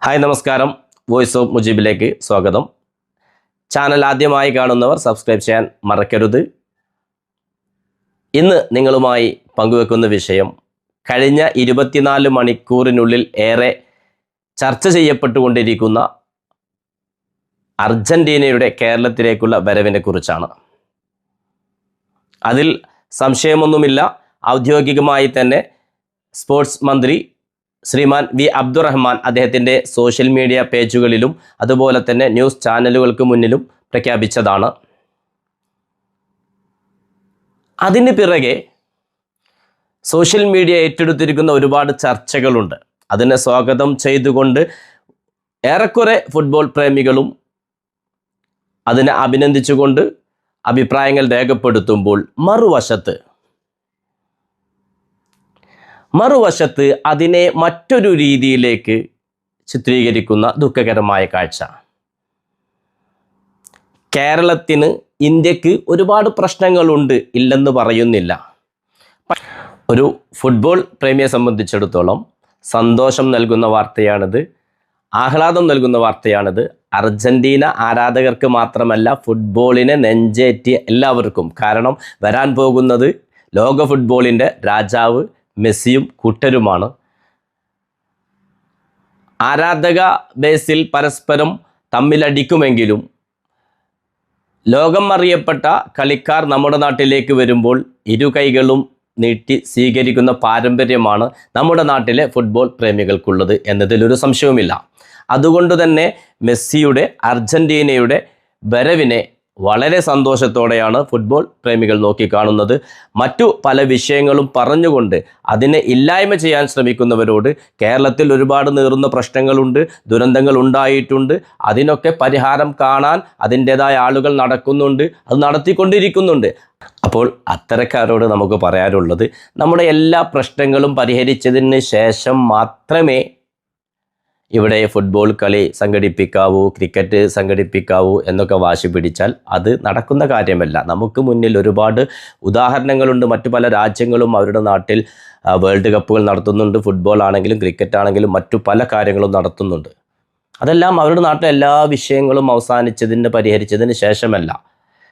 Hi നമസ്കാരം, voice of മുജീബിലേക്ക് സ്വാഗതം. Channel ആദ്യമായി കാണുന്നവർ സബ്സ്ക്രൈബ് ചെയ്യാൻ മറക്കരുത്. ഇന്ന് നിങ്ങളുമായി പങ്കുവെക്കുന്ന വിഷയം കഴിഞ്ഞ 24 മണിക്കൂറിനുള്ളിൽ ഏറെ ചർച്ച ചെയ്യപ്പെട്ടുകൊണ്ടിരിക്കുന്ന അർജന്റീനയുടെ കേരളത്തിലേക്കുള്ള വരവിനെ കുറിച്ചാണ്. അതിൽ സംശയമൊന്നുമില്ല. ഔദ്യോഗികമായി തന്നെ സ്പോർട്സ് മന്ത്രി ശ്രീമാൻ വി അബ്ദുറഹ്മാൻ അദ്ദേഹത്തിൻ്റെ സോഷ്യൽ മീഡിയ പേജുകളിലും അതുപോലെ തന്നെ ന്യൂസ് ചാനലുകൾക്ക് മുന്നിലും പ്രഖ്യാപിച്ചതാണ്. അതിന് പിറകെ സോഷ്യൽ മീഡിയ ഏറ്റെടുത്തിരിക്കുന്ന ഒരുപാട് ചർച്ചകളുണ്ട്. അതിനെ സ്വാഗതം ചെയ്തുകൊണ്ട് ഏറെക്കുറെ ഫുട്ബോൾ പ്രേമികളും അതിനെ അഭിനന്ദിച്ചുകൊണ്ട് അഭിപ്രായങ്ങൾ രേഖപ്പെടുത്തുമ്പോൾ മറുവശത്ത് അതിനെ മറ്റൊരു രീതിയിലേക്ക് ചിത്രീകരിക്കുന്ന ദുഃഖകരമായ കാഴ്ച. കേരളത്തിന്, ഇന്ത്യക്ക് ഒരുപാട് പ്രശ്നങ്ങളുണ്ട്, ഇല്ലെന്ന് പറയുന്നില്ല. ഒരു ഫുട്ബോൾ പ്രേമിയെ സംബന്ധിച്ചിടത്തോളം സന്തോഷം നൽകുന്ന വാർത്തയാണിത്, ആഹ്ലാദം നൽകുന്ന വാർത്തയാണിത്. അർജന്റീന ആരാധകർക്ക് മാത്രമല്ല, ഫുട്ബോളിനെ നെഞ്ചേറ്റിയ എല്ലാവർക്കും. കാരണം വരാൻ പോകുന്നത് ലോക ഫുട്ബോളിൻ്റെ രാജാവ് മെസ്സിയും കൂട്ടരുമാണ്. ആരാധക ബേസിൽ പരസ്പരം തമ്മിലടിക്കുമെങ്കിലും ലോകം അറിയപ്പെട്ട കളിക്കാർ നമ്മുടെ നാട്ടിലേക്ക് വരുമ്പോൾ ഇരു കൈകളും നീട്ടി സ്വീകരിക്കുന്ന പാരമ്പര്യമാണ് നമ്മുടെ നാട്ടിലെ ഫുട്ബോൾ പ്രേമികൾക്കുള്ളത് എന്നതിലൊരു സംശയവുമില്ല. അതുകൊണ്ട് തന്നെ മെസ്സിയുടെ അർജന്റീനയുടെ വരവിനെ വളരെ സന്തോഷത്തോടെയാണ് ഫുട്ബോൾ പ്രേമികൾ നോക്കിക്കാണുന്നത്. മറ്റു പല വിഷയങ്ങളും പറഞ്ഞുകൊണ്ട് അതിനെ ഇല്ലായ്മ ചെയ്യാൻ ശ്രമിക്കുന്നവരോട് കേരളത്തിൽ ഒരുപാട് നീറുന്ന പ്രശ്നങ്ങളുണ്ട്, ദുരന്തങ്ങൾ ഉണ്ടായിട്ടുണ്ട്. അതിനൊക്കെ പരിഹാരം കാണാൻ അതിൻ്റെതായ ആളുകൾ നടക്കുന്നുണ്ട്, അത് നടത്തിക്കൊണ്ടിരിക്കുന്നുണ്ട്. അപ്പോൾ അത്തരക്കാരോട് നമുക്ക് പറയാനുള്ളത്, നമ്മുടെ എല്ലാ പ്രശ്നങ്ങളും പരിഹരിച്ചതിന് ശേഷം മാത്രമേ ഇവിടെ ഫുട്ബോൾ കളി സംഘടിപ്പിക്കാവൂ, ക്രിക്കറ്റ് സംഘടിപ്പിക്കാവൂ എന്നൊക്കെ വാശി പിടിച്ചാൽ അത് നടക്കുന്ന കാര്യമല്ല. നമുക്ക് മുന്നിൽ ഒരുപാട് ഉദാഹരണങ്ങളുണ്ട്. മറ്റു പല രാജ്യങ്ങളും അവരുടെ നാട്ടിൽ വേൾഡ് കപ്പുകൾ നടത്തുന്നുണ്ട്. ഫുട്ബോൾ ആണെങ്കിലും ക്രിക്കറ്റ് ആണെങ്കിലും മറ്റു പല കാര്യങ്ങളും നടത്തുന്നുണ്ട്. അതെല്ലാം അവരുടെ നാട്ടിലെ എല്ലാ വിഷയങ്ങളും പരിഹരിച്ചതിന് ശേഷമല്ല.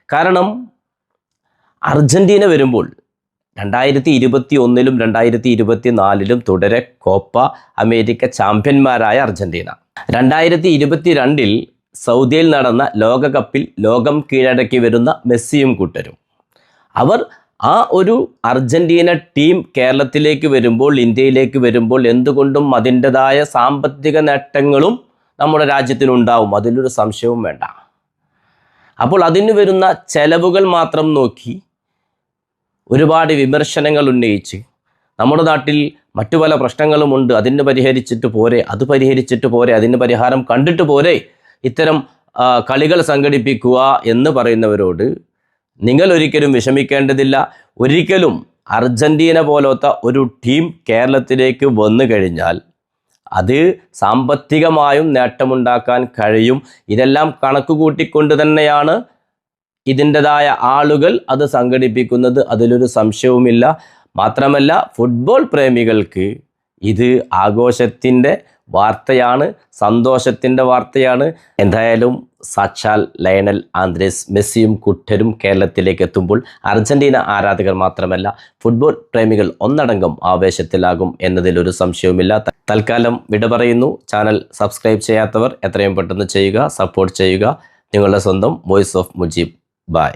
കാരണം അർജന്റീന വരുമ്പോൾ 2021-ലും 2024-ലും തുടരെ കോപ്പ അമേരിക്ക ചാമ്പ്യന്മാരായ അർജന്റീന, 2022-ൽ സൗദിയിൽ നടന്ന ലോകകപ്പിൽ ലോകം കീഴടക്കി വരുന്ന മെസ്സിയും കൂട്ടരും, അവർ ആ ഒരു അർജന്റീന ടീം കേരളത്തിലേക്ക് വരുമ്പോൾ, ഇന്ത്യയിലേക്ക് വരുമ്പോൾ എന്തുകൊണ്ടും അതിൻ്റെതായ സാമ്പത്തിക നേട്ടങ്ങളും നമ്മുടെ രാജ്യത്തിനുണ്ടാവും, അതിലൊരു സംശയവും വേണ്ട. അപ്പോൾ അതിന് വരുന്ന ചെലവുകൾ മാത്രം നോക്കി ഒരുപാട് വിമർശനങ്ങൾ ഉന്നയിച്ച് നമ്മുടെ നാട്ടിൽ മറ്റു പല പ്രശ്നങ്ങളുമുണ്ട്, അതിന് പരിഹരിച്ചിട്ട് പോരെ, അത് പരിഹരിച്ചിട്ട് പോരെ, അതിന് പരിഹാരം കണ്ടിട്ട് പോരെ ഇത്തരം കളികൾ സംഘടിപ്പിക്കുക എന്ന് പറയുന്നവരോട് നിങ്ങൾ ഒരിക്കലും വിഷമിക്കേണ്ടതില്ല. ഒരിക്കലും അർജന്റീന പോലത്തെ ഒരു ടീം കേരളത്തിലേക്ക് വന്നു കഴിഞ്ഞാൽ അത് സാമ്പത്തികമായും നേട്ടമുണ്ടാക്കാൻ കഴിയും. ഇതെല്ലാം കണക്കുകൂട്ടിക്കൊണ്ട് തന്നെയാണ് ഇതിൻ്റെതായ ആളുകൾ അത് സംഘടിപ്പിക്കുന്നത്, അതിലൊരു സംശയവുമില്ല. മാത്രമല്ല, ഫുട്ബോൾ പ്രേമികൾക്ക് ഇത് ആഘോഷത്തിൻ്റെ വാർത്തയാണ്, സന്തോഷത്തിൻ്റെ വാർത്തയാണ്. എന്തായാലും സാക്ഷാൽ ലയണൽ ആന്ദ്രേസ് മെസ്സിയും കൂട്ടരും കേരളത്തിലേക്ക് എത്തുമ്പോൾ അർജന്റീന ആരാധകർ മാത്രമല്ല, ഫുട്ബോൾ പ്രേമികൾ ഒന്നടങ്കം ആവേശത്തിലാകും എന്നതിലൊരു സംശയവുമില്ല. തൽക്കാലം വിട പറയുന്നു. ചാനൽ സബ്സ്ക്രൈബ് ചെയ്യാത്തവർ എത്രയും പെട്ടെന്ന് ചെയ്യുക, സപ്പോർട്ട് ചെയ്യുക. നിങ്ങളുടെ സ്വന്തം വോയിസ് ഓഫ് മുജീബ്. Bye.